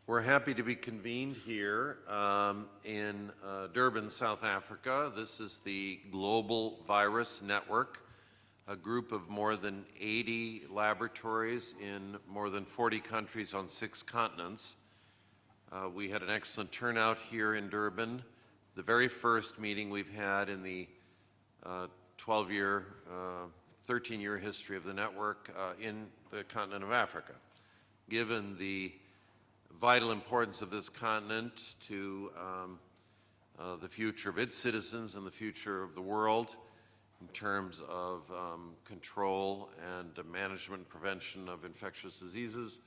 We're happy to be convened here in Durban, South Africa. This is the Global Virus Network, a group of more than 80 laboratories in more than 40 countries on 6 continents. We had an excellent turnout here in Durban. The very first meeting we've had in the 13-year history of the network in the continent of Africa. Given the vital importance of this continent to the future of its citizens and the future of the world in terms of control and management, prevention of infectious diseases,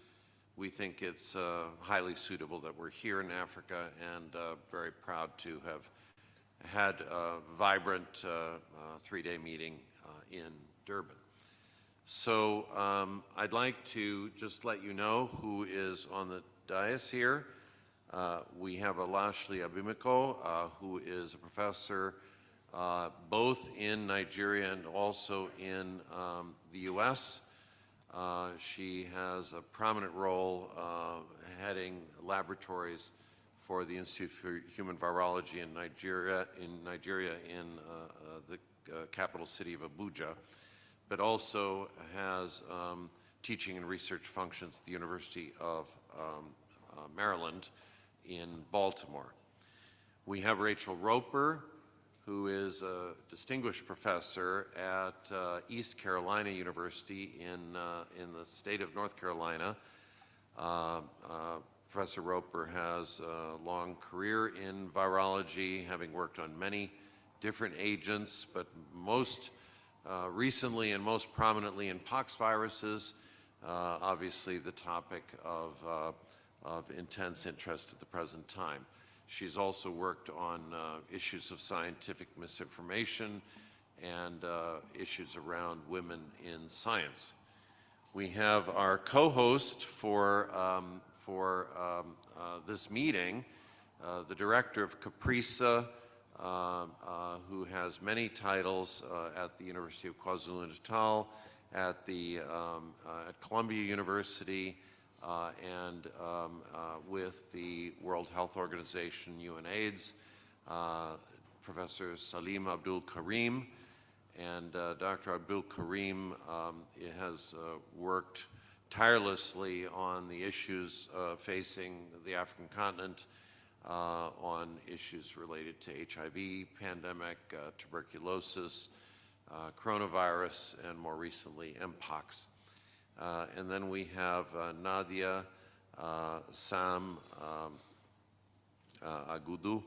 we think it's highly suitable that we're here in Africa, and very proud to have had a vibrant 3-day meeting in Durban. So I'd like to just let you know who is on the dais here. We have Lashley Abimiko, who is a professor both in Nigeria and also in the US. She has a prominent role heading laboratories for the Institute for Human Virology in Nigeria in the capital city of Abuja, but also has teaching and research functions at the University of Maryland in Baltimore. We have Rachel Roper, who is a distinguished professor at East Carolina University in the state of North Carolina. Professor Roper has a long career in virology, having worked on many different agents, but most recently and most prominently in pox viruses, obviously the topic of intense interest at the present time. She's also worked on issues of scientific misinformation and issues around women in science. We have our co-host for this meeting, the director of CAPRISA, who has many titles at the University of KwaZulu-Natal, at Columbia University, and with the World Health Organization, UNAIDS, Professor Salim Abdool Karim. And Dr. Abdool Karim has worked tirelessly on the issues facing the African continent, on issues related to HIV pandemic, tuberculosis, coronavirus, and more recently mpox. And then we have Nadia, Sam-Agudu,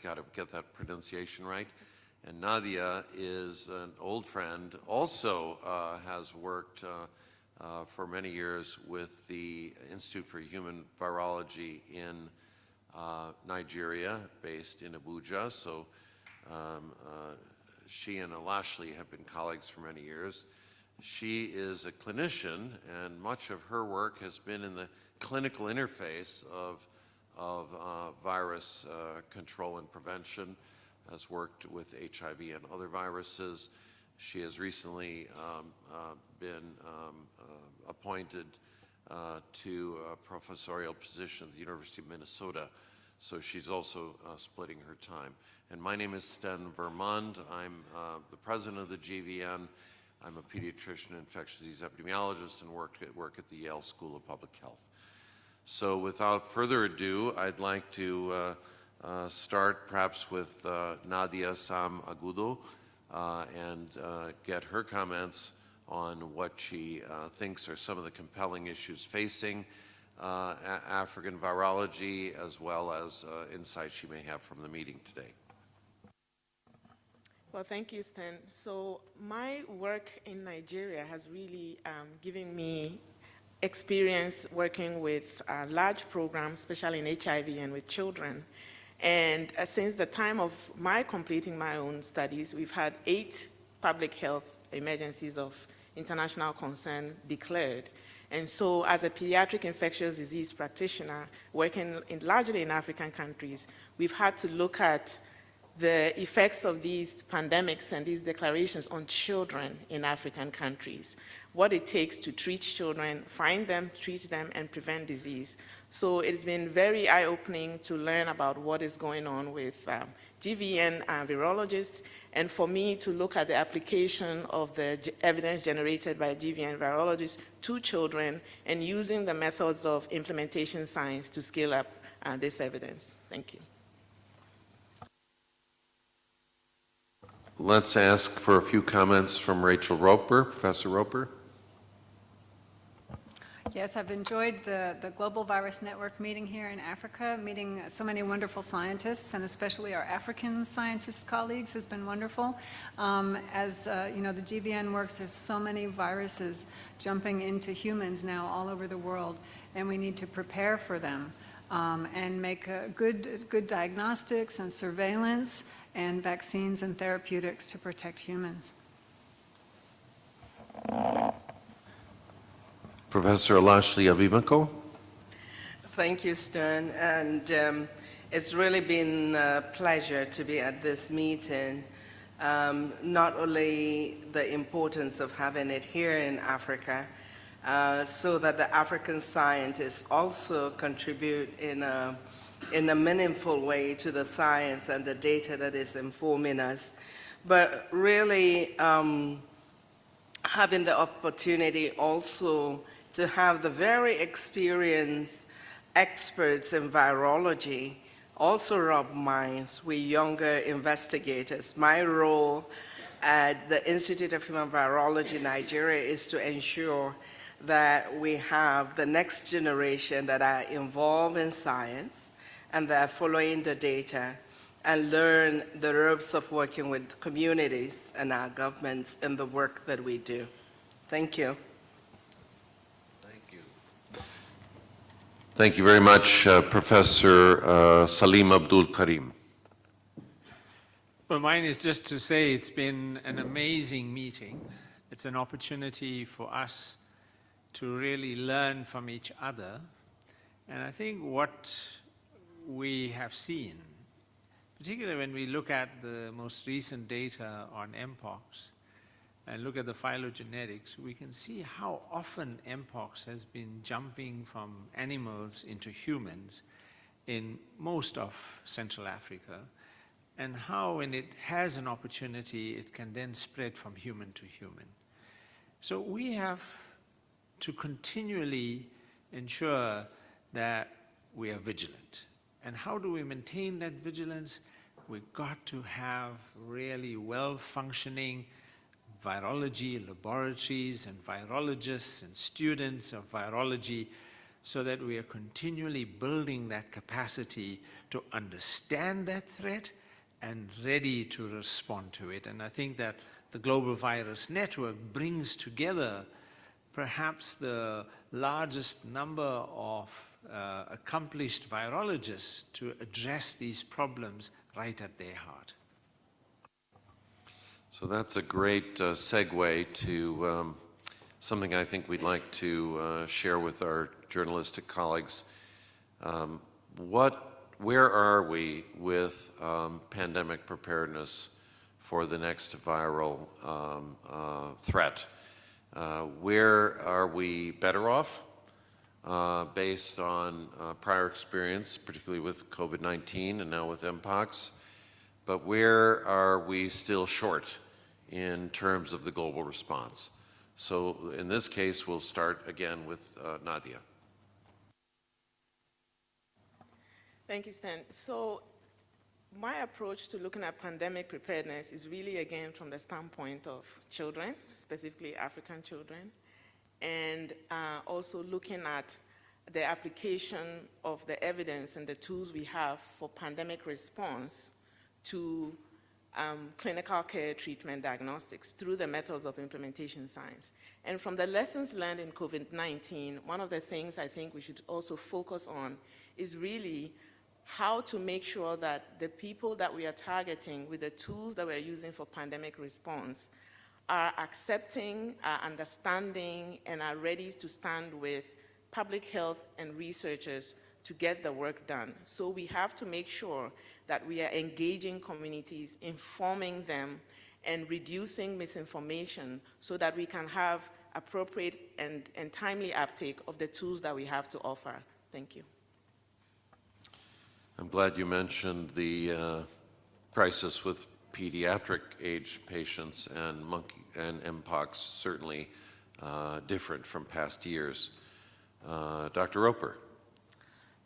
got to get that pronunciation right. And Nadia is an old friend, also has worked for many years with the Institute for Human Virology in Nigeria, based in Abuja. So she and Lashley have been colleagues for many years. She is a clinician, and much of her work has been in the clinical interface of virus control and prevention, has worked with HIV and other viruses. She has recently been appointed to a professorial position at the University of Minnesota, so she's also splitting her time. And my name is Sten Vermund. I'm the president of the GVN. I'm a pediatrician and infectious disease epidemiologist and work at the Yale School of Public Health. So without further ado, I'd like to start perhaps with Nadia Sam-Agudu and get her comments on what she thinks are some of the compelling issues facing African virology, as well as insights she may have from the meeting today. Well, thank you, Sten. So my work in Nigeria has really given me experience working with large programs, especially in HIV and with children. And since the time of my completing my own studies, we've had 8 public health emergencies of international concern declared. And so as a pediatric infectious disease practitioner working largely in African countries, we've had to look at the effects of these pandemics and these declarations on children in African countries. what it takes to treat children, find them, treat them, and prevent disease. So it's been very eye-opening to learn about what is going on with GVN virologists, and for me to look at the application of the evidence generated by GVN virologists to children and using the methods of implementation science to scale up this evidence. Thank you. Let's ask for a few comments from Rachel Roper. Professor Roper. Yes, I've enjoyed the Global Virus Network meeting here in Africa. Meeting so many wonderful scientists, and especially our African scientist colleagues, has been wonderful. As you know, the GVN works, there's so many viruses jumping into humans now all over the world, and we need to prepare for them and make good diagnostics and surveillance and vaccines and therapeutics to protect humans. Professor Alashli Abimako. Thank you, Sten, and it's really been a pleasure to be at this meeting. Not only the importance of having it here in Africa, so that the African scientists also contribute in a meaningful way to the science and the data that is informing us, but really having the opportunity also to have the very experienced experts in virology also rub minds with younger investigators. My role at the Institute of Human Virology Nigeria is to ensure that we have the next generation that are involved in science and that are following the data and learn the ropes of working with communities and our governments in the work that we do. Thank you. Thank you very much, Professor Salim Abdool Karim. Well, mine is just to say it's been an amazing meeting. It's an opportunity for us to really learn from each other. And I think what we have seen, particularly when we look at the most recent data on mpox, and look at the phylogenetics, we can see how often mpox has been jumping from animals into humans in most of Central Africa, and how when it has an opportunity, it can then spread from human to human. So we have to continually ensure that we are vigilant. And how do we maintain that vigilance? We've got to have really well-functioning virology laboratories and virologists and students of virology, so that we are continually building that capacity to understand that threat and ready to respond to it. And I think that the Global Virus Network brings together perhaps the largest number of accomplished virologists to address these problems right at their heart. So that's a great segue to something I think we'd like to share with our journalistic colleagues. Where are we with pandemic preparedness for the next viral threat? Where are we better off based on prior experience, particularly with COVID-19 and now with mpox? But where are we still short in terms of the global response? So in this case, we'll start again with Nadia. Thank you, Sten. So my approach to looking at pandemic preparedness is really, again, from the standpoint of children, specifically African children, and also looking at the application of the evidence and the tools we have for pandemic response to clinical care, treatment, diagnostics through the methods of implementation science. And from the lessons learned in COVID-19, one of the things I think we should also focus on is really how to make sure that the people that we are targeting with the tools that we're using for pandemic response are accepting, are understanding, and are ready to stand with public health and researchers to get the work done. So we have to make sure that we are engaging communities, informing them, and reducing misinformation so that we can have appropriate and timely uptake of the tools that we have to offer. Thank you. I'm glad you mentioned the crisis with pediatric age patients and mpox, certainly different from past years. Dr. Roper.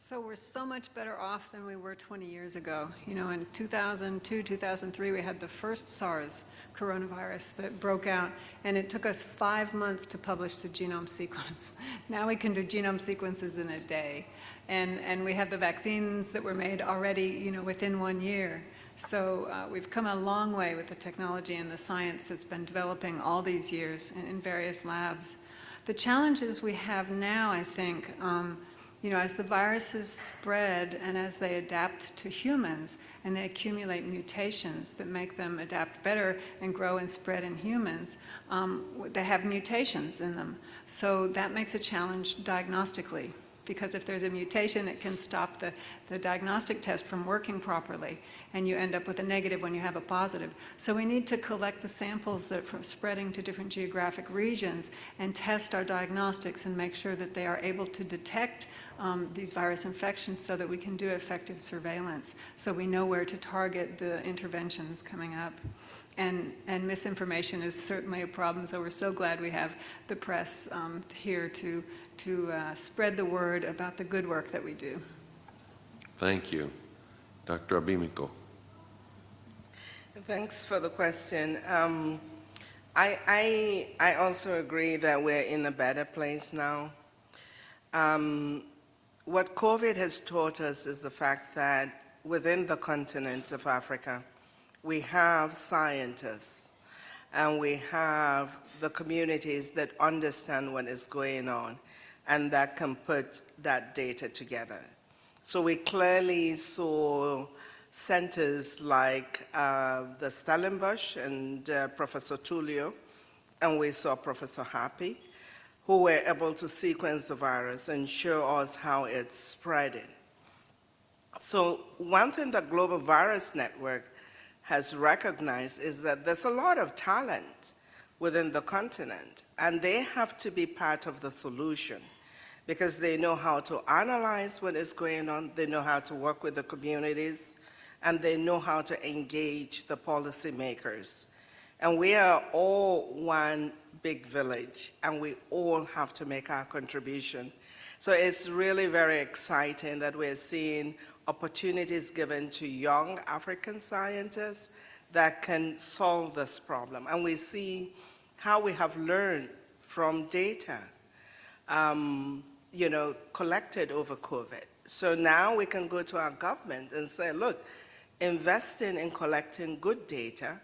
So we're so much better off than we were 20 years ago. You know, in 2002, 2003, we had the first SARS coronavirus that broke out, and it took us 5 months to publish the genome sequence. Now we can do genome sequences in a day. And we have the vaccines that were made already, you know, within 1 year. So we've come a long way with the technology and the science that's been developing all these years in various labs. The challenges we have now, I think, you know, as the viruses spread and as they adapt to humans and they accumulate mutations that make them adapt better and grow and spread in humans, they have mutations in them. So that makes a challenge diagnostically, because if there's a mutation, it can stop the diagnostic test from working properly, and you end up with a negative when you have a positive. So we need to collect the samples that are spreading to different geographic regions and test our diagnostics and make sure that they are able to detect these virus infections so that we can do effective surveillance, so we know where to target the interventions coming up. And misinformation is certainly a problem, so we're so glad we have the press here to spread the word about the good work that we do. Thank you. Dr. Abimiko. Thanks for the question. I also agree that we're in a better place now. What COVID has taught us is the fact that within the continent of Africa, we have scientists and we have the communities that understand what is going on and that can put that data together. So we clearly saw centers like the Stellenbosch and Professor Tullio, and we saw Professor Happy, who were able to sequence the virus and show us how it's spreading. So one thing that Global Virus Network has recognized is that there's a lot of talent within the continent, and they have to be part of the solution because they know how to analyze what is going on, they know how to work with the communities, and they know how to engage the policymakers. And we are all one big village, and we all have to make our contribution. So it's really very exciting that we're seeing opportunities given to young African scientists that can solve this problem. And we see how we have learned from data, you know, collected over COVID. So now we can go to our government and say, look, investing in collecting good data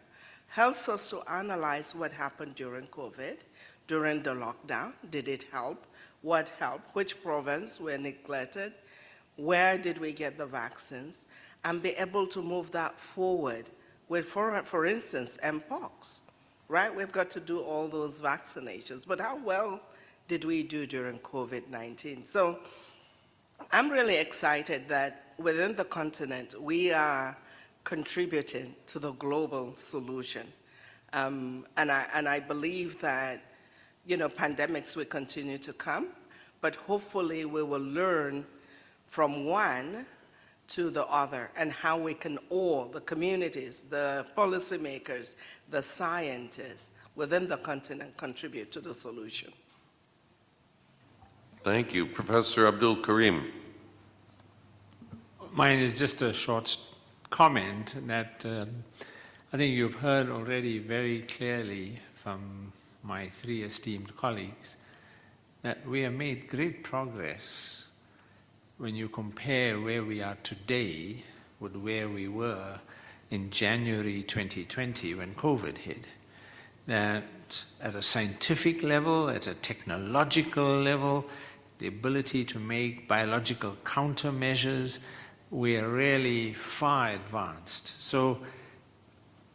helps us to analyze what happened during COVID, during the lockdown. Did it help? What helped? Which province were neglected? Where did we get the vaccines? And be able to move that forward with, for instance, mpox, right? We've got to do all those vaccinations, but how well did we do during COVID-19? So I'm really excited that within the continent, we are contributing to the global solution. And I believe that, you know, pandemics will continue to come, but hopefully we will learn from one to the other and how we can all, the communities, the policymakers, the scientists within the continent contribute to the solution. Thank you. Professor Abdool Karim. Mine is just a short comment that I think you've heard already very clearly from my three esteemed colleagues that we have made great progress when you compare where we are today with where we were in January 2020 when COVID hit. That at a scientific level, at a technological level, the ability to make biological countermeasures, we are really far advanced. So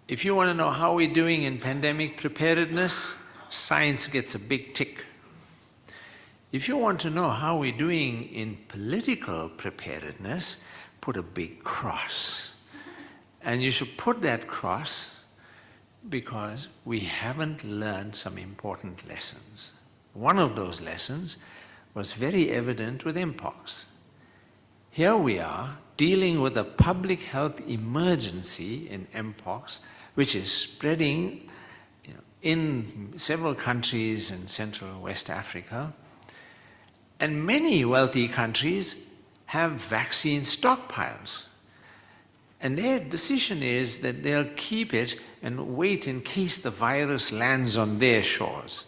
if you want to know how we're doing in pandemic preparedness, science gets a big tick. If you want to know how we're doing in political preparedness, put a big cross. And you should put that cross because we haven't learned some important lessons. One of those lessons was very evident with mpox. Here we are dealing with a public health emergency in mpox, which is spreading in several countries in Central West Africa. And many wealthy countries have vaccine stockpiles. And their decision is that they'll keep it and wait in case the virus lands on their shores.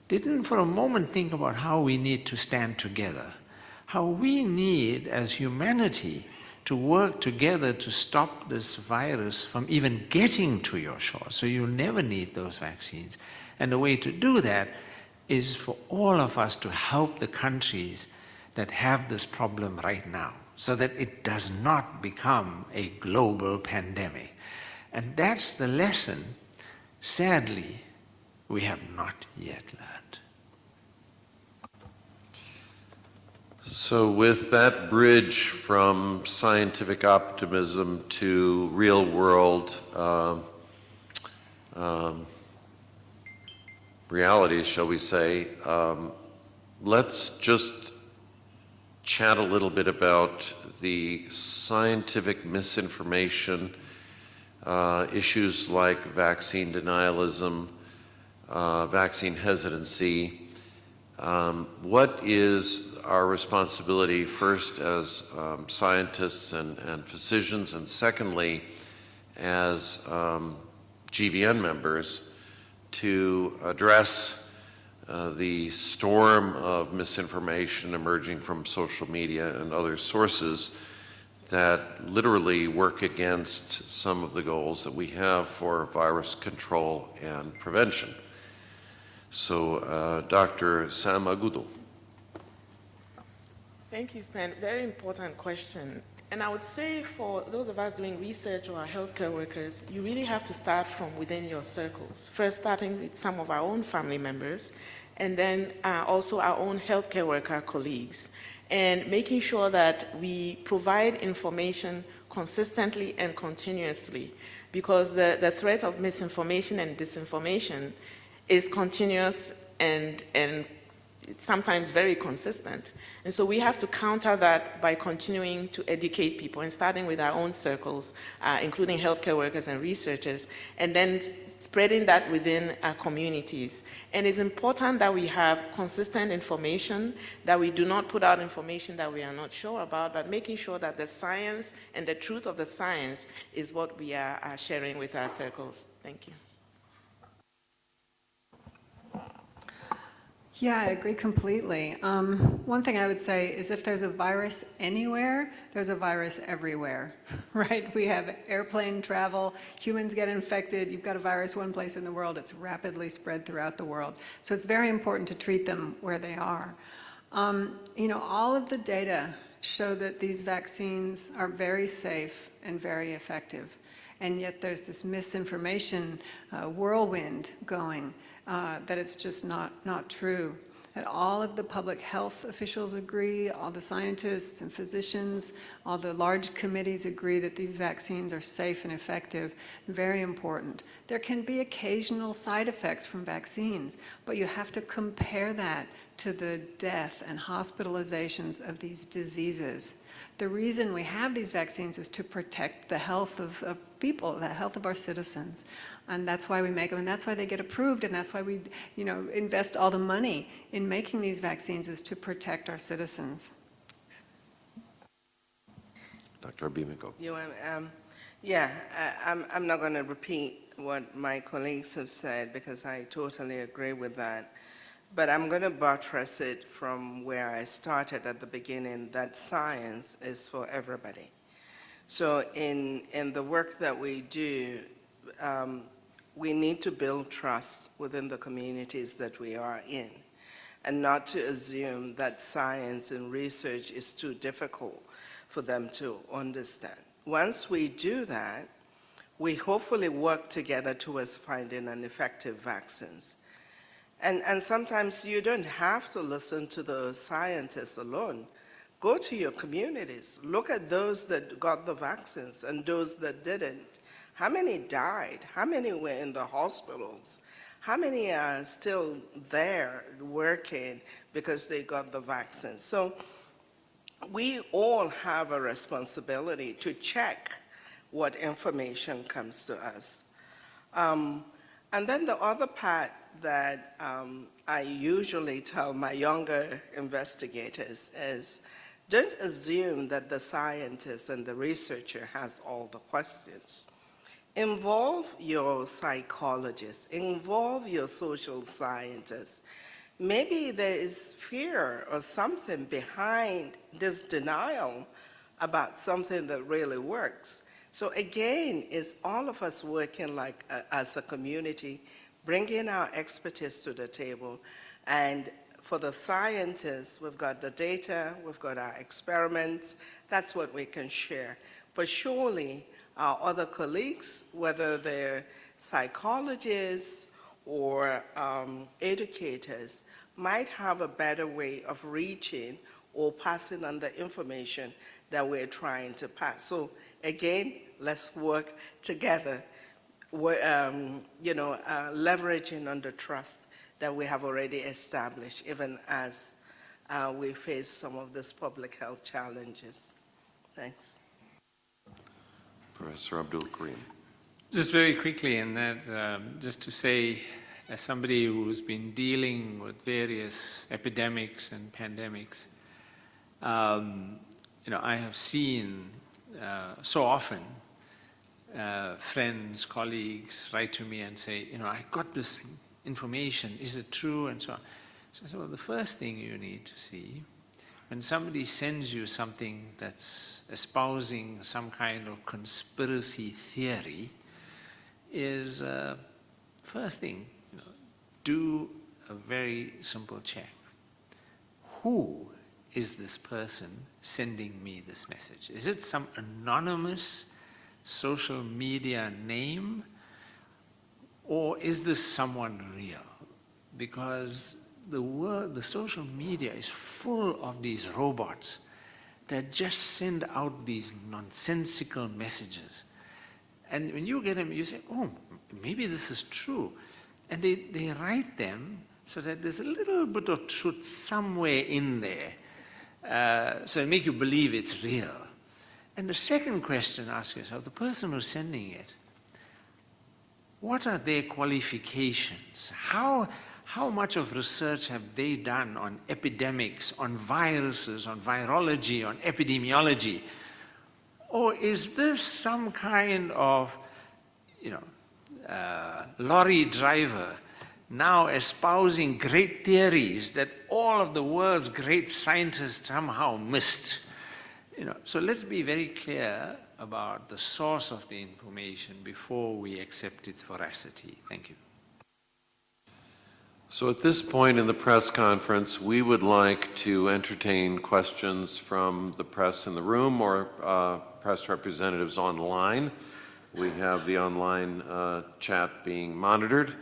Didn't for a moment think about how we need to stand together, how we need as humanity to work together to stop this virus from even getting to your shore. So you'll never need those vaccines. And the way to do that is for all of us to help the countries that have this problem right now, so that it does not become a global pandemic. And that's the lesson, sadly, we have not yet learned. So with that bridge from scientific optimism to real-world realities, shall we say, let's just chat a little bit about the scientific misinformation, issues like vaccine denialism, vaccine hesitancy. What is our responsibility first as scientists and physicians, and secondly as GVN members to address the storm of misinformation emerging from social media and other sources that literally work against some of the goals that we have for virus control and prevention? So, Dr. Sam-Agudu. Thank you, Sten. Very important question. And I would say for those of us doing research or our healthcare workers, you really have to start from within your circles. First, starting with some of our own family members, and then also our own healthcare worker colleagues, and making sure that we provide information consistently and continuously, because the threat of misinformation and disinformation is continuous and sometimes very consistent. And so we have to counter that by continuing to educate people and starting with our own circles, including healthcare workers and researchers, and then spreading that within our communities. And it's important that we have consistent information, that we do not put out information that we are not sure about, but making sure that the science and the truth of the science is what we are sharing with our circles. Thank you. Yeah, I agree completely. One thing I would say is if there's a virus anywhere, there's a virus everywhere, right? We have airplane travel, humans get infected, you've got a virus one place in the world, it's rapidly spread throughout the world. So it's very important to treat them where they are. All of the data show that these vaccines are very safe and very effective. And yet there's this misinformation whirlwind going. That it's just not true. That all of the public health officials agree, all the scientists and physicians, all the large committees agree that these vaccines are safe and effective, very important. There can be occasional side effects from vaccines, but you have to compare that to the death and hospitalizations of these diseases. The reason we have these vaccines is to protect the health of people, the health of our citizens. And that's why we make them, and that's why they get approved, and that's why we, invest all the money in making these vaccines, is to protect our citizens. Dr. Abimiko. I'm not going to repeat what my colleagues have said because I totally agree with that. But I'm going to buttress it from where I started at the beginning, that science is for everybody. So in the work that we do, we need to build trust within the communities that we are in, and not to assume that science and research is too difficult for them to understand. Once we do that, we hopefully work together towards finding an effective vaccines. And sometimes you don't have to listen to the scientists alone. Go to your communities. Look at those that got the vaccines and those that didn't. How many died? How many were in the hospitals? How many are still there working because they got the vaccine? So we all have a responsibility to check what information comes to us. And then the other part that I usually tell my younger investigators is, don't assume that the scientist and the researcher has all the questions. Involve your psychologist, involve your social scientists. Maybe there is fear or something behind this denial about something that really works. So again, it's all of us working like as a community, bringing our expertise to the table. And for the scientists, we've got the data, we've got our experiments, that's what we can share. But surely our other colleagues, whether they're psychologists or educators, might have a better way of reaching or passing on the information that we're trying to pass. So again, let's work together, leveraging on the trust that we have already established, even as we face some of these public health challenges. Thanks. Professor Abdool, Karim. Just very quickly, and that just to say, as somebody who's been dealing with various epidemics and pandemics, I have seen so often friends, colleagues write to me and say, I got this information, is it true, and so on. So I said, well, the first thing you need to see, when somebody sends you something that's espousing some kind of conspiracy theory, is first thing, do a very simple check. Who is this person sending me this message? Is it some anonymous social media name, or is this someone real? Because the social media is full of these robots that just send out these nonsensical messages. And when you get them, you say, oh, maybe this is true. And they write them so that there's a little bit of truth somewhere in there. So it make you believe it's real. And the second question, ask yourself, the person who's sending it, what are their qualifications? How much of research have they done on epidemics, on viruses, on virology, on epidemiology? Or is this some kind of, lorry driver now espousing great theories that all of the world's great scientists somehow missed? So let's be very clear about the source of the information before we accept its veracity. Thank you. So at this point in the press conference, we would like to entertain questions from the press in the room or press representatives online. We have the online chat being monitored,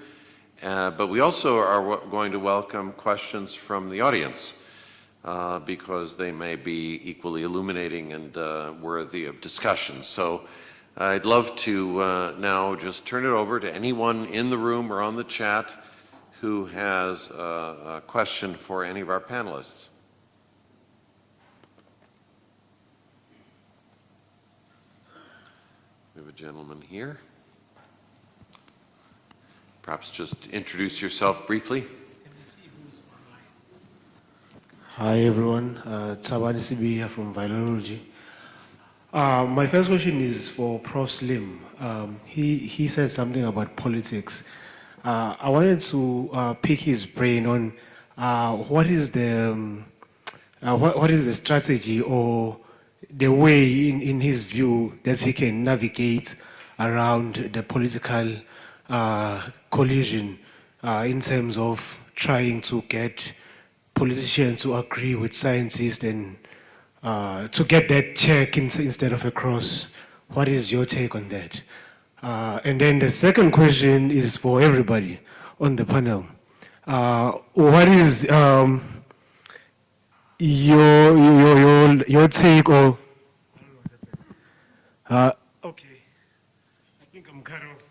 but we also are going to welcome questions from the audience because they may be equally illuminating and worthy of discussion. So I'd love to now just turn it over to anyone in the room or on the chat who has a question for any of our panelists. We have a gentleman here. Perhaps just introduce yourself briefly. Hi everyone, Tabani Sibi here from Virology. My first question is for Prof. Salim. He said something about politics. I wanted to pick his brain on what is the strategy or the way, in his view, that he can navigate around the political collision in terms of trying to get politicians to agree with scientists and to get that check instead of a cross. What is your take on that? And then the second question is for everybody on the panel. What is your take or okay, I think I'm cut off.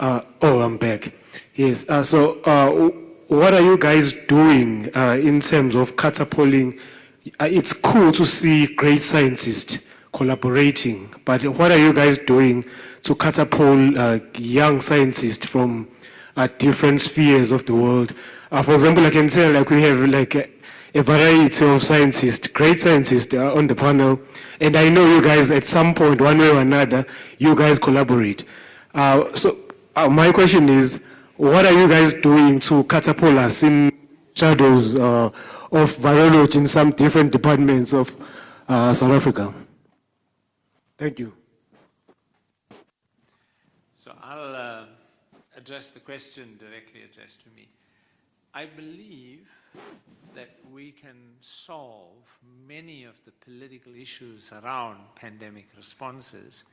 I'm back. Yes. What are you guys doing in terms of catapulting? It's cool to see great scientists collaborating, but what are you guys doing to catapult young scientists from different spheres of the world? For example, I can say like we have like a variety of scientists, great scientists on the panel, and I know you guys at some point, one way or another, you guys collaborate. My question is, what are you guys doing to catapult us in shadows of virology in some different departments of South Africa? Thank you. So I'll address the question directly addressed to me. I believe that we can solve many of the political issues around pandemic responses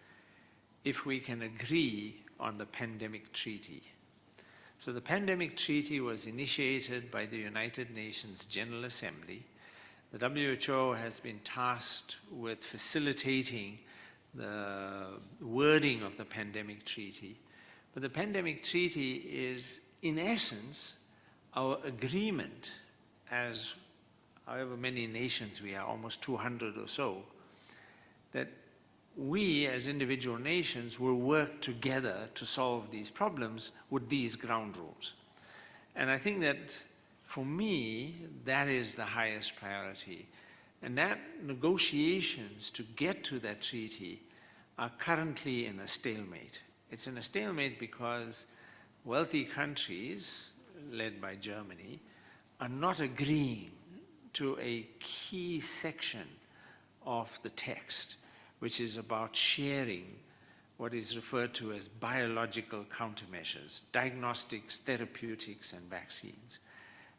if we can agree on the pandemic treaty. So the pandemic treaty was initiated by the United Nations General Assembly. The WHO has been tasked with facilitating the wording of the pandemic treaty. But the pandemic treaty is, in essence, our agreement as however many nations we are, almost 200 or so, that we as individual nations will work together to solve these problems with these ground rules. And I think that for me, that is the highest priority. And that negotiations to get to that treaty are currently in a stalemate. It's in a stalemate because wealthy countries, led by Germany, are not agreeing to a key section of the text, which is about sharing what is referred to as biological countermeasures, diagnostics, therapeutics, and vaccines.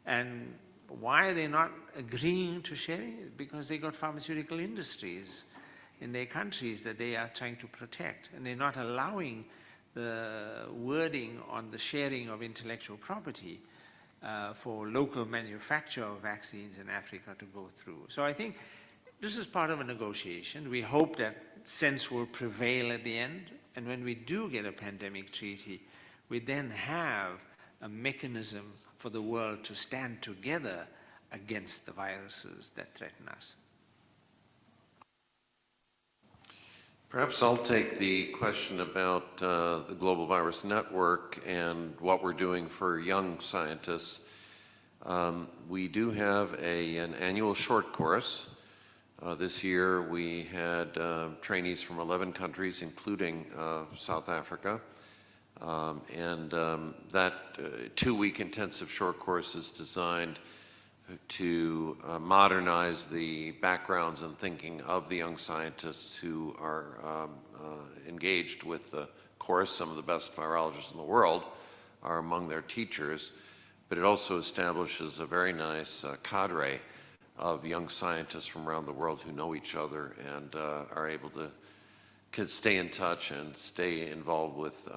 And why are they not agreeing to sharing it? Because they got pharmaceutical industries in their countries that they are trying to protect, and they're not allowing the wording on the sharing of intellectual property for local manufacture of vaccines in Africa to go through. So I think this is part of a negotiation. We hope that sense will prevail at the end, and when we do get a pandemic treaty, we then have a mechanism for the world to stand together against the viruses that threaten us. Perhaps I'll take the question about the Global Virus Network and what we're doing for young scientists. We do have an annual short course. This year we had trainees from 11 countries, including South Africa. That 2-week intensive short course is designed to modernize the backgrounds and thinking of the young scientists who are engaged with the course. Some of the best virologists in the world are among their teachers, but it also establishes a very nice cadre of young scientists from around the world who know each other and are able to stay in touch and stay involved with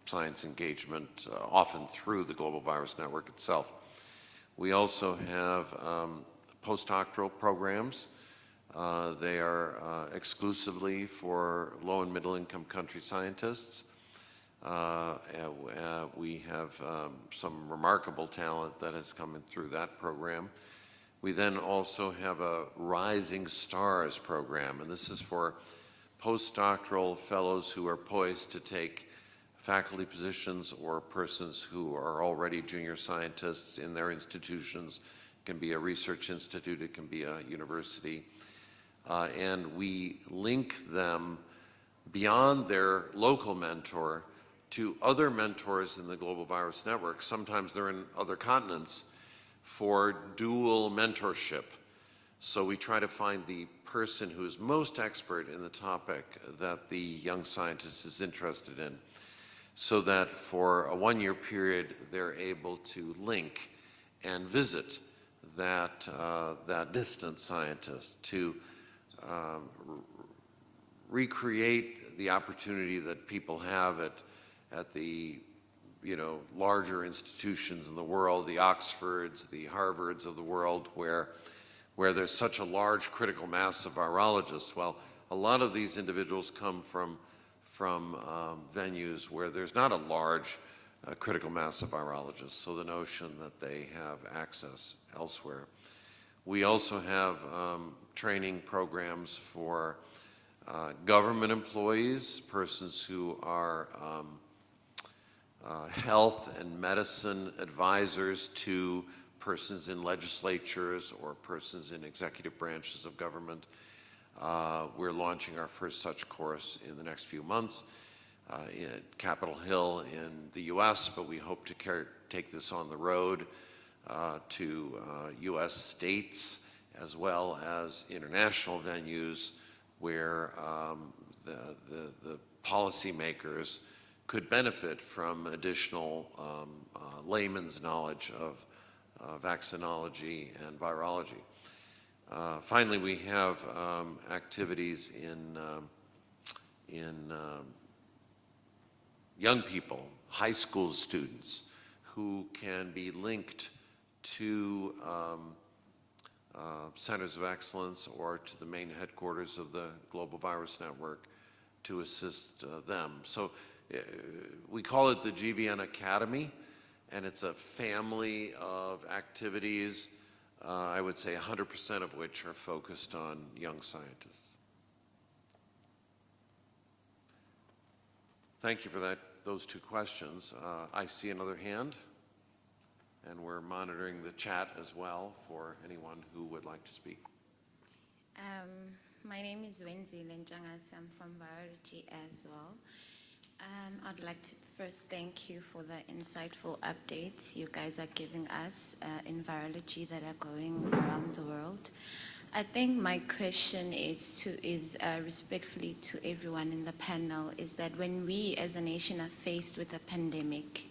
science engagement, often through the Global Virus Network itself. We also have postdoctoral programs. They are exclusively for low and middle income country scientists. We have some remarkable talent that has come in through that program. We then also have a Rising Stars program, and this is for postdoctoral fellows who are poised to take faculty positions or persons who are already junior scientists in their institutions. It can be a research institute, it can be a university. And we link them beyond their local mentor to other mentors in the Global Virus Network. Sometimes they're in other continents for dual mentorship. So we try to find the person who is most expert in the topic that the young scientist is interested in, so that for a 1-year period, they're able to link and visit that, that distant scientist to recreate the opportunity that people have at the larger institutions in the world, the Oxfords, the Harvards of the world, where there's such a large critical mass of virologists. Well, a lot of these individuals come from from venues where there's not a large critical mass of virologists, so the notion that they have access elsewhere. We also have training programs for government employees, persons who are health and medicine advisors to persons in legislatures or persons in executive branches of government. We're launching our first such course in the next few months at Capitol Hill in the US, but we hope to take this on the road to US states as well as international venues where the policymakers could benefit from additional layman's knowledge of vaccinology and virology. Finally, we have activities in young people, high school students, who can be linked to centers of excellence or to the main headquarters of the Global Virus Network to assist them. So we call it the GVN Academy, and it's a family of activities, I would say 100% of which are focused on young scientists. Thank you for those two questions. I see another hand, and we're monitoring the chat as well for anyone who would like to speak. My name is Wendy Lenjangas. I'm from Virology as well. I'd like to first thank you for the insightful updates you guys are giving us in virology that are going around the world. I think my question is respectfully to everyone in the panel, is that when we as a nation are faced with a pandemic,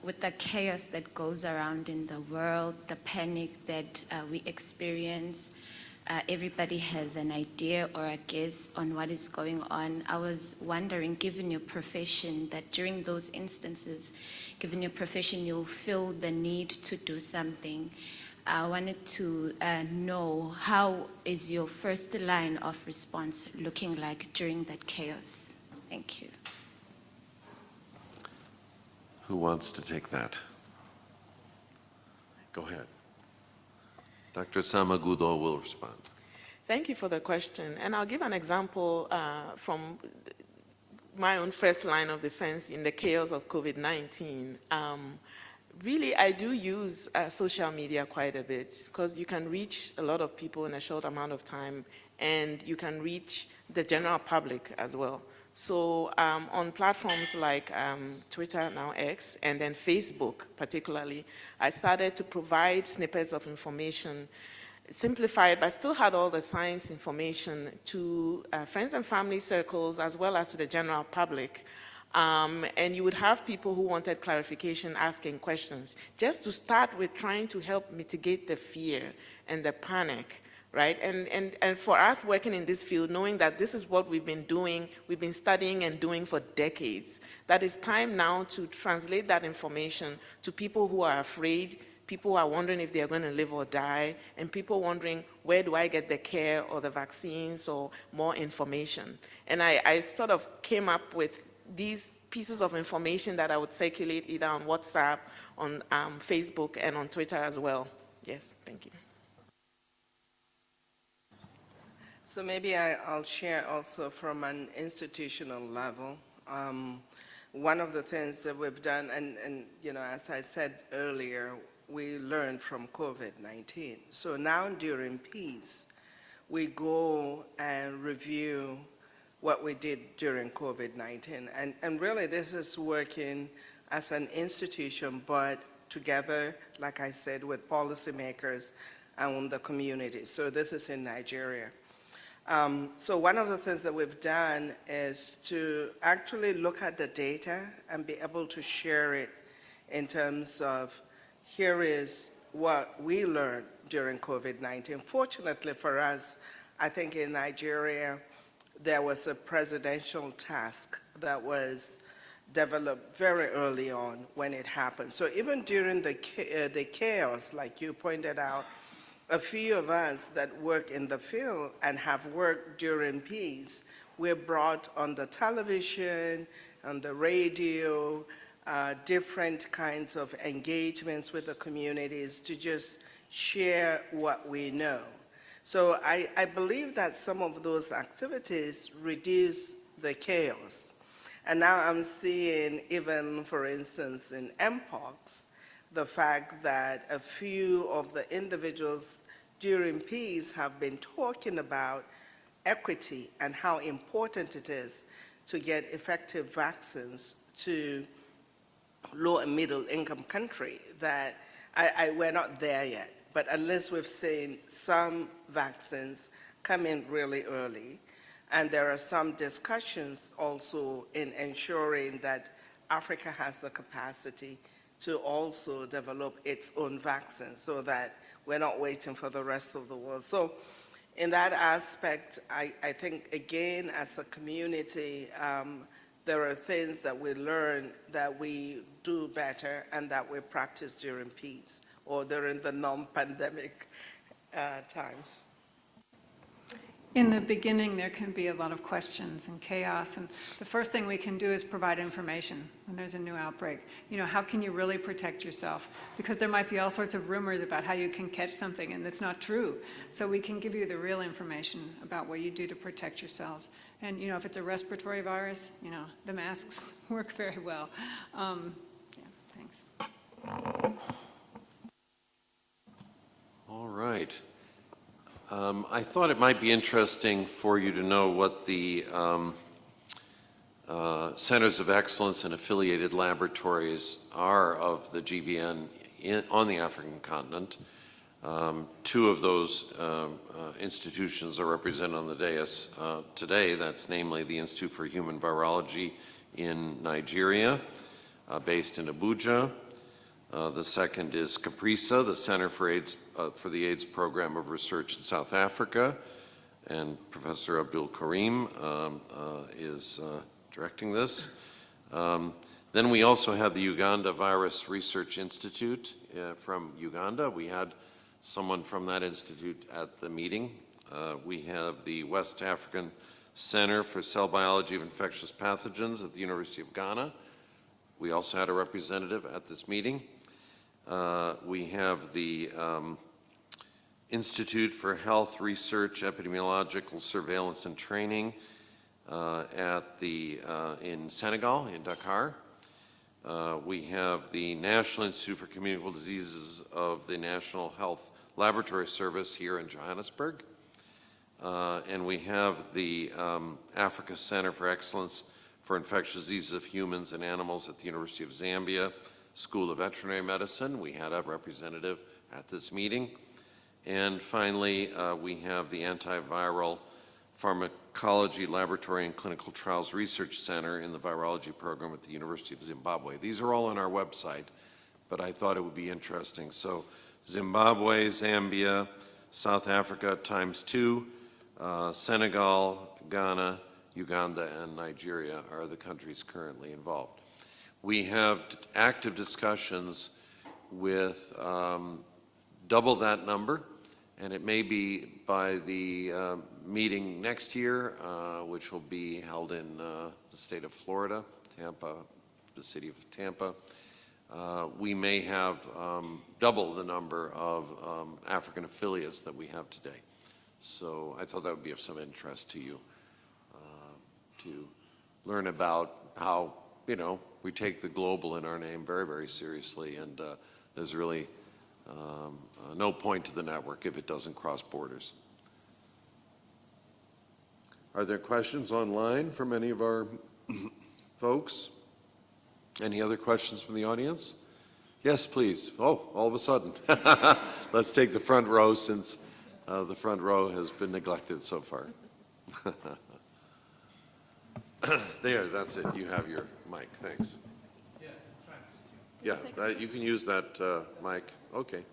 with the chaos that goes around in the world, the panic that we experience, everybody has an idea or a guess on what is going on. I was wondering, given your profession, that during those instances, given your profession, you'll feel the need to do something. I wanted to know, how is your first line of response looking like during that chaos? Thank you. Who wants to take that? Go ahead. Dr. Sam-Agudu will respond. Thank you for the question. And I'll give an example from my own first line of defense in the chaos of COVID-19. Really, I do use social media quite a bit, because you can reach a lot of people in a short amount of time, and you can reach the general public as well. So on platforms like Twitter, now X, and then Facebook particularly, I started to provide snippets of information, simplified, but still had all the science information to friends and family circles as well as to the general public. And you would have people who wanted clarification asking questions, just to start with trying to help mitigate the fear and the panic. Right? And for us working in this field, knowing that this is what we've been doing, we've been studying and doing for decades, that it's time now to translate that information to people who are afraid, people who are wondering if they're going to live or die, and people wondering, where do I get the care or the vaccines or more information? And I sort of came up with these pieces of information that I would circulate either on WhatsApp, on Facebook, and on Twitter as well. Yes, thank you. So maybe I'll share also from an institutional level. One of the things that we've done, and you know, as I said earlier, we learned from COVID-19. So now during peace, we go and review what we did during COVID-19. And really this is working as an institution, but together, like I said, with policymakers and the community. So this is in Nigeria. So one of the things that we've done is to actually look at the data and be able to share it in terms of, here is what we learned during COVID-19. Fortunately for us, I think in Nigeria, there was a presidential task that was developed very early on when it happened. So even during the chaos, like you pointed out, a few of us that work in the field and have worked during peace, we brought on the television, on the radio, different kinds of engagements with the communities to just share what we know. So I believe that some of those activities reduce the chaos. And now I'm seeing, even for instance, in mpox, the fact that a few of the individuals during peace have been talking about equity and how important it is to get effective vaccines to low and middle income country, that we're not there yet. But at least we've seen some vaccines come in really early. And there are some discussions also in ensuring that Africa has the capacity to also develop its own vaccines so that we're not waiting for the rest of the world. So in that aspect, I think, again, as a community, there are things that we learn that we do better and that we practice during peace or during the non-pandemic times. In the beginning, there can be a lot of questions and chaos, and the first thing we can do is provide information when there's a new outbreak. You know, how can you really protect yourself? Because there might be all sorts of rumors about how you can catch something, and it's not true. So we can give you the real information about what you do to protect yourselves. And, you know, if it's a respiratory virus, you know, the masks work very well. Yeah, thanks. All right. I thought it might be interesting for you to know what the centers of excellence and affiliated laboratories are of the GVN on the African continent. Two of those institutions are represented on the dais today. That's namely the Institute for Human Virology in Nigeria, based in Abuja. The second is CAPRISA, the Center for the AIDS Program of Research in South Africa, and Professor Abdool Karim is directing this. Then we also have the Uganda Virus Research Institute from Uganda. We had someone from that institute at the meeting. We have the West African Center for Cell Biology of Infectious Pathogens at the University of Ghana. We also had a representative at this meeting. We have the Institute for Health Research, Epidemiological Surveillance and Training in Senegal, in Dakar. We have the National Institute for Communicable Diseases of the National Health Laboratory Service here in Johannesburg. And we have the Africa Center for Excellence for Infectious Diseases of Humans and Animals at the University of Zambia School of Veterinary Medicine. We had a representative at this meeting. And finally, we have the Antiviral Pharmacology Laboratory and Clinical Trials Research Center in the Virology program at the University of Zimbabwe. These are all on our website, but I thought it would be interesting. So Zimbabwe, Zambia, South Africa ×2, Senegal, Ghana, Uganda, and Nigeria are the countries currently involved. We have active discussions with double that number, and it may be by the meeting next year, which will be held in the state of Florida, Tampa, the city of Tampa. We may have double the number of African affiliates that we have today. So I thought that would be of some interest to you to learn about how, you know, we take the global in our name very, very seriously, and there's really no point to the network if it doesn't cross borders. Are there questions online from any of our folks? Any other questions from the audience? Yes, please. Oh, all of a sudden. Let's take the front row, since the front row has been neglected so far. There, that's it. You have your mic. Thanks. Yeah, you can use that mic. Okay.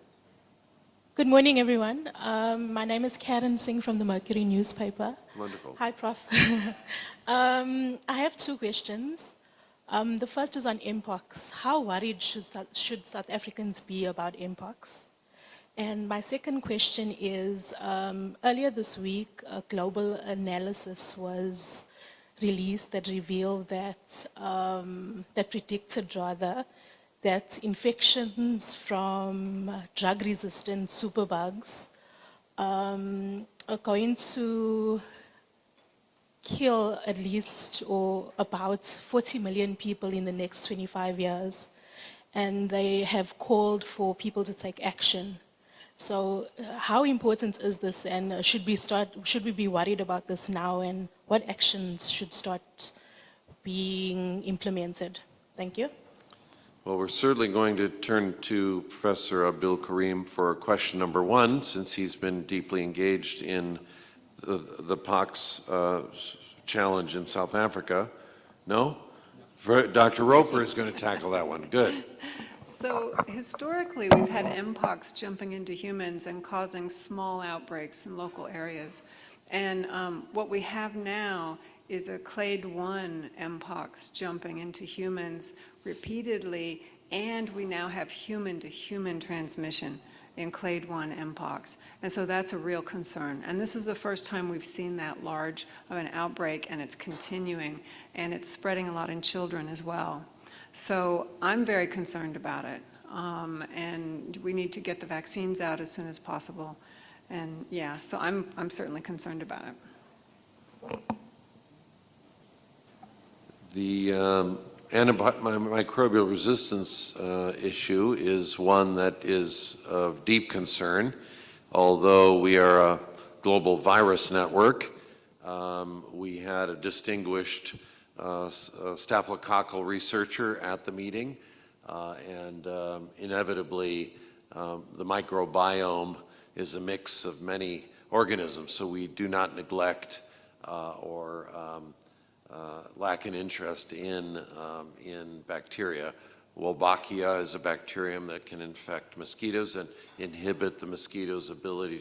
Good morning, everyone. My name is Karim Singh from the Mercury newspaper. Wonderful. Hi, Prof. I have two questions. The first is on mpox. How worried should South Africans be about mpox? And my second question is, earlier this week, a global analysis was released that revealed that, that predicted rather, that infections from drug-resistant superbugs are going to kill at least or about 40 million people in the next 25 years. And they have called for people to take action. So how important is this, and should we be worried about this now, and what actions should start being implemented? Thank you. Well, we're certainly going to turn to Professor Abdool Karim for question number one, since he's been deeply engaged in the pox challenge in South Africa. No? Dr. Roper is going to tackle that one. Good. So historically, we've had mpox jumping into humans and causing small outbreaks in local areas. And what we have now is a clade 1 mpox jumping into humans repeatedly, and we now have human-to-human transmission in clade 1 mpox. And so that's a real concern. And this is the first time we've seen that large of an outbreak, and it's continuing, and it's spreading a lot in children as well. So I'm very concerned about it, and we need to get the vaccines out as soon as possible. And yeah, so I'm certainly concerned about it. The microbial resistance issue is one that is of deep concern. Although we are a global virus network, we had a distinguished staphylococcal researcher at the meeting, and inevitably the microbiome is a mix of many organisms, so we do not neglect or lack an interest in bacteria. Wolbachia is a bacterium that can infect mosquitoes and inhibit the mosquito's ability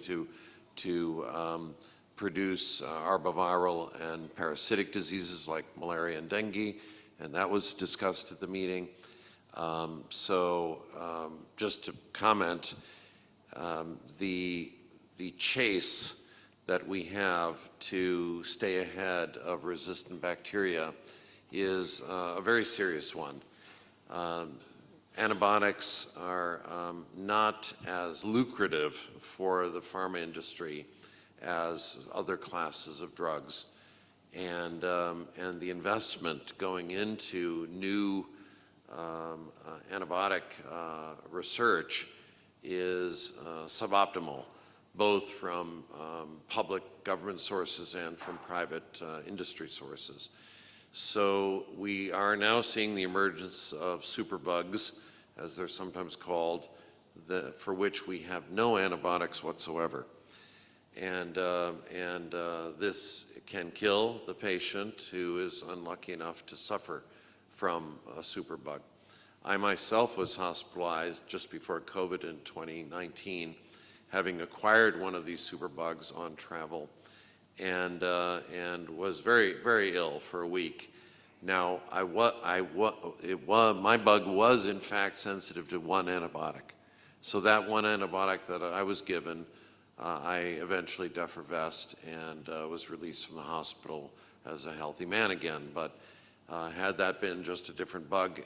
to produce arboviral and parasitic diseases like malaria and dengue, and that was discussed at the meeting. Just to comment, the chase that we have to stay ahead of resistant bacteria is a very serious one. Antibiotics are not as lucrative for the pharma industry as other classes of drugs, and the investment going into new antibiotic research is suboptimal, both from public government sources and from private industry sources. So we are now seeing the emergence of superbugs, as they're sometimes called, for which we have no antibiotics whatsoever. And this can kill the patient who is unlucky enough to suffer from a superbug. I myself was hospitalized just before COVID in 2019, having acquired one of these superbugs on travel, and was very, very ill for a week. Now, my bug was in fact sensitive to one antibiotic. So that one antibiotic that I was given, I eventually defervesced and was released from the hospital as a healthy man again. But had that been just a different bug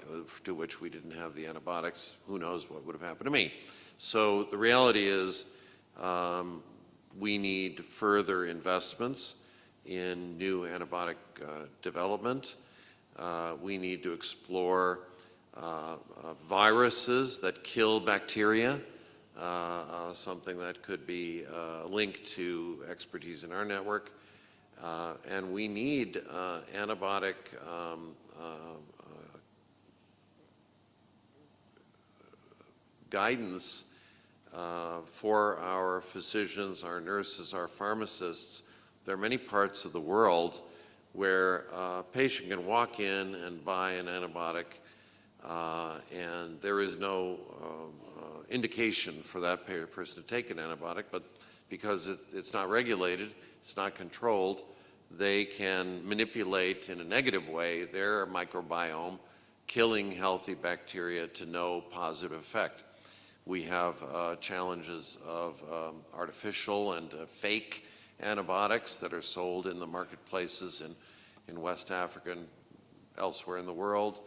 to which we didn't have the antibiotics, who knows what would have happened to me. So the reality is we need further investments in new antibiotic development. We need to explore viruses that kill bacteria, something that could be linked to expertise in our network. And we need antibiotic guidance for our physicians, our nurses, our pharmacists. There are many parts of the world where a patient can walk in and buy an antibiotic, and there is no indication for that person to take an antibiotic, but because it's not regulated, it's not controlled, they can manipulate in a negative way their microbiome, killing healthy bacteria to no positive effect. We have challenges of artificial and fake antibiotics that are sold in the marketplaces in West Africa and elsewhere in the world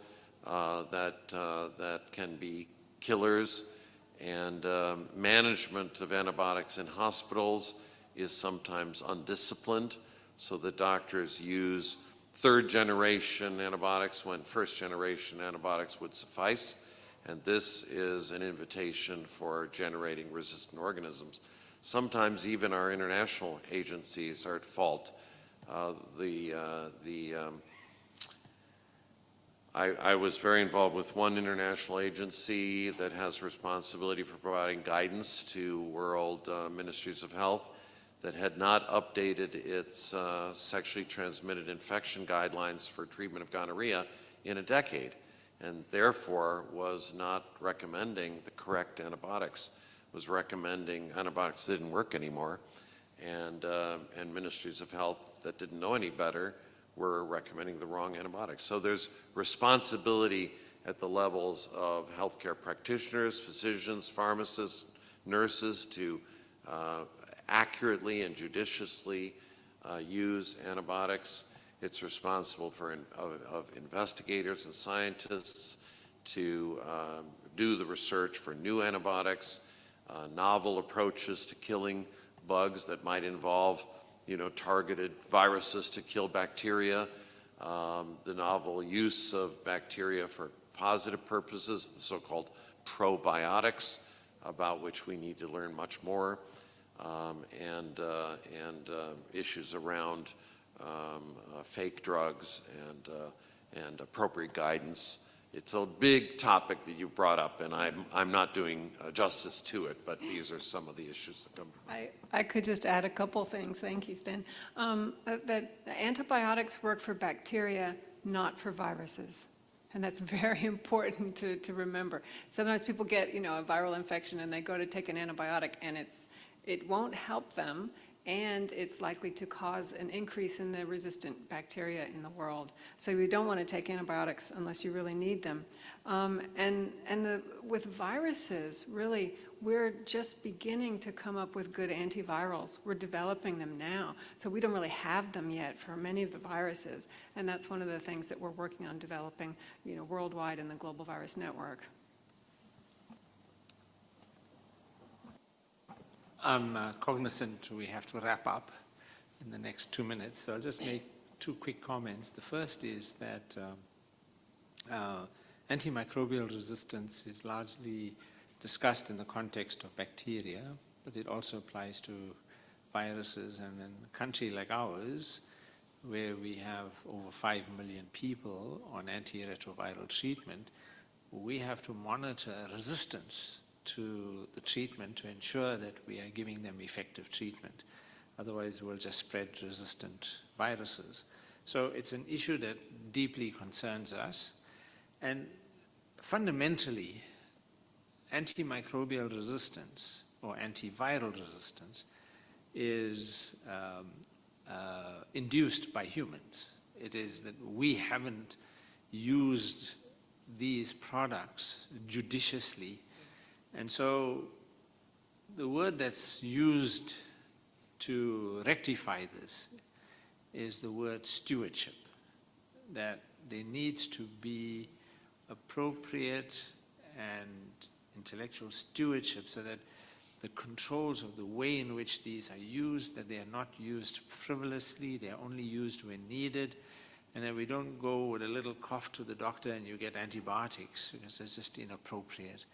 that can be killers. And management of antibiotics in hospitals is sometimes undisciplined, so the doctors use third-generation antibiotics when first-generation antibiotics would suffice. And this is an invitation for generating resistant organisms. Sometimes even our international agencies are at fault. I was very involved with one international agency that has responsibility for providing guidance to world ministries of health that had not updated its sexually transmitted infection guidelines for treatment of gonorrhea in a decade, and therefore was not recommending the correct antibiotics, was recommending antibiotics that didn't work anymore, and ministries of health that didn't know any better were recommending the wrong antibiotics. So there's responsibility at the levels of healthcare practitioners, physicians, pharmacists, nurses to accurately and judiciously use antibiotics. It's responsible for of investigators and scientists to do the research for new antibiotics, novel approaches to killing bugs that might involve targeted viruses to kill bacteria, the novel use of bacteria for positive purposes, the so-called probiotics, about which we need to learn much more, and issues around fake drugs and appropriate guidance. It's a big topic that you brought up, and I'm not doing justice to it, but these are some of the issues that come. I could just add a couple things. Thank you, Sten. That antibiotics work for bacteria, not for viruses. And that's very important to remember. Sometimes people get, a viral infection and they go to take an antibiotic and it won't help them, and it's likely to cause an increase in the resistant bacteria in the world. So we don't want to take antibiotics unless you really need them. With viruses, really, we're just beginning to come up with good antivirals. We're developing them now. So we don't really have them yet for many of the viruses. And that's one of the things that we're working on developing, worldwide in the Global Virus Network. I'm cognizant we have to wrap up in the next 2 minutes, so I'll just make 2 quick comments. The first is that antimicrobial resistance is largely discussed in the context of bacteria, but it also applies to viruses. And in a country like ours, where we have over 5 million people on antiretroviral treatment, we have to monitor resistance to the treatment to ensure that we are giving them effective treatment. Otherwise, we'll just spread resistant viruses. So it's an issue that deeply concerns us. And fundamentally, antimicrobial resistance or antiviral resistance is induced by humans. It is that we haven't used these products judiciously. And so the word that's used to rectify this is the word stewardship, that there needs to be appropriate and intellectual stewardship so that the controls of the way in which these are used, that they are not used frivolously, they are only used when needed, and that we don't go with a little cough to the doctor and you get antibiotics because it's just inappropriate.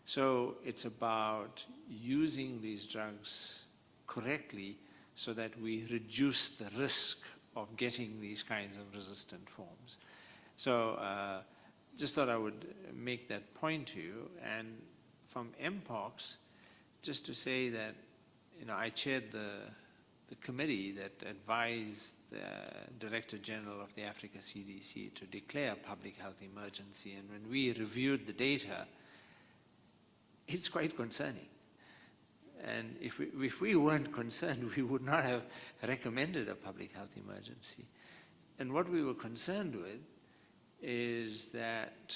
So it's about using these drugs correctly so that we reduce the risk of getting these kinds of resistant forms. So just thought I would make that point to you. And from mpox, just to say that, I chaired the committee that advised the Director General of the Africa CDC to declare a public health emergency. And when we reviewed the data, it's quite concerning. And if we weren't concerned, we would not have recommended a public health emergency. And what we were concerned with is that,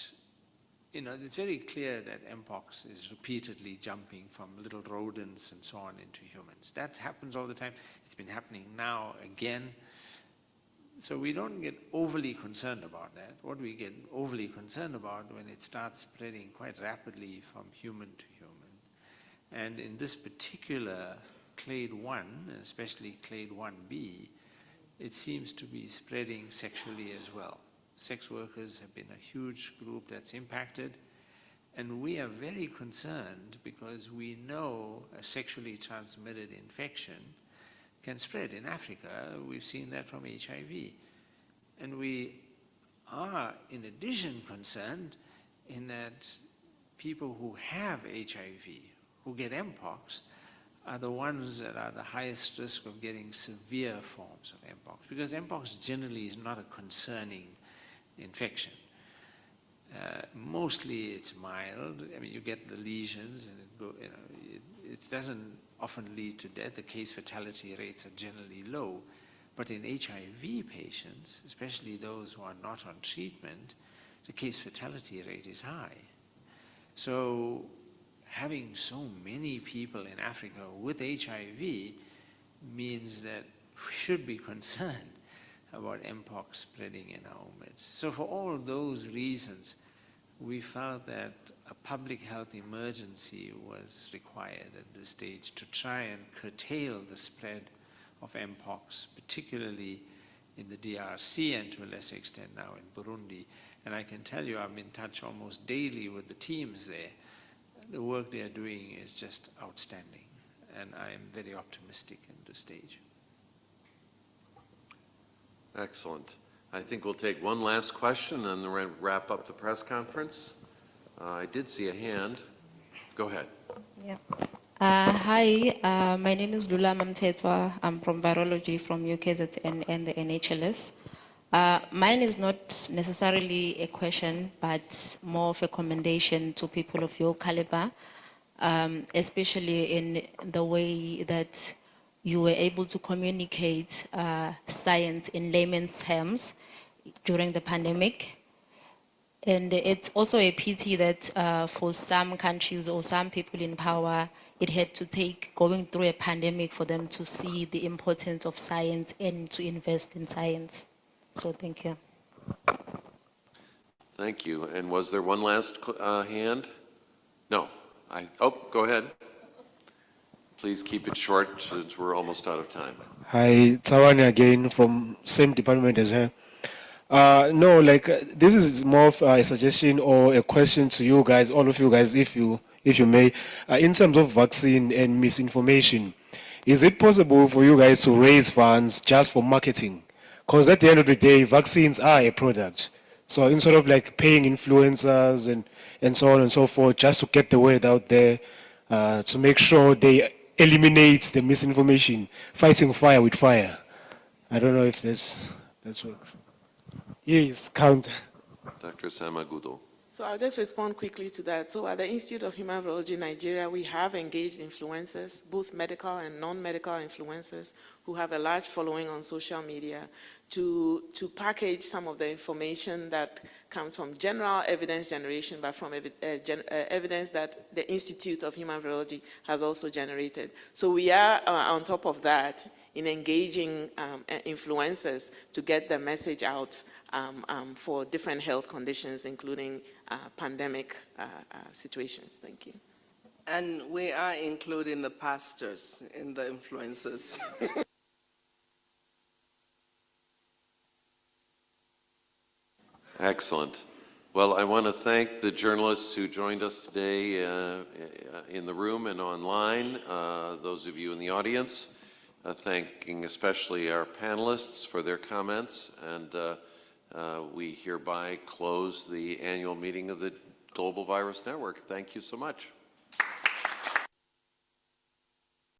it's very clear that mpox is repeatedly jumping from little rodents and so on into humans. That happens all the time. It's been happening now again. So we don't get overly concerned about that. What we get overly concerned about when it starts spreading quite rapidly from human to human. And in this particular clade 1, especially clade 1b, it seems to be spreading sexually as well. Sex workers have been a huge group that's impacted, and we are very concerned because we know a sexually transmitted infection can spread. In Africa, we've seen that from HIV. And we are, in addition, concerned in that people who have HIV, who get mpox, are the ones that are the highest risk of getting severe forms of mpox, because mpox generally is not a concerning infection. Mostly it's mild. I mean, you get the lesions, and it doesn't often lead to death. The case fatality rates are generally low. But in HIV patients, especially those who are not on treatment, the case fatality rate is high. So having so many people in Africa with HIV means that we should be concerned about mpox spreading in our midst. So for all those reasons, we felt that a public health emergency was required at this stage to try and curtail the spread of mpox, particularly in the DRC and to a lesser extent now in Burundi. And I can tell you I'm in touch almost daily with the teams there. The work they are doing is just outstanding, and I am very optimistic at this stage. Excellent. I think we'll take one last question and then we'll wrap up the press conference. I did see a hand. Go ahead. Yeah. Hi, my name is Lula Mamtetwa. I'm from Virology from UKZN and the NHLS. Mine is not necessarily a question, but more of a commendation to people of your caliber, especially in the way that you were able to communicate science in layman's terms during the pandemic. And it's also a pity that for some countries or some people in power, it had to take going through a pandemic for them to see the importance of science and to invest in science. So thank you. Thank you. And was there one last hand? No. Go ahead. Please keep it short since we're almost out of time. Hi, Tsawani again from same department as her. No, this is more of a suggestion or a question to you guys, all of you guys, if you may. In terms of vaccine and misinformation, is it possible for you guys to raise funds just for marketing? Because at the end of the day, vaccines are a product. So instead of paying influencers and so on and so forth, just to get the word out there, to make sure they eliminate the misinformation, fighting fire with fire. I don't know if that's what. Yes, counter. Dr. Sam-Agudu. So I'll just respond quickly to that. So at the Institute of Human Virology Nigeria, we have engaged influencers, both medical and non-medical influencers, who have a large following on social media, to package some of the information that comes from general evidence generation, but from evidence that the Institute of Human Virology has also generated. So we are on top of that in engaging influencers to get the message out for different health conditions, including pandemic situations. Thank you. And we are including the pastors in the influencers. Excellent. Well, I want to thank the journalists who joined us today in the room and online, those of you in the audience, thanking especially our panelists for their comments, and we hereby close the annual meeting of the Global Virus Network. Thank you so much.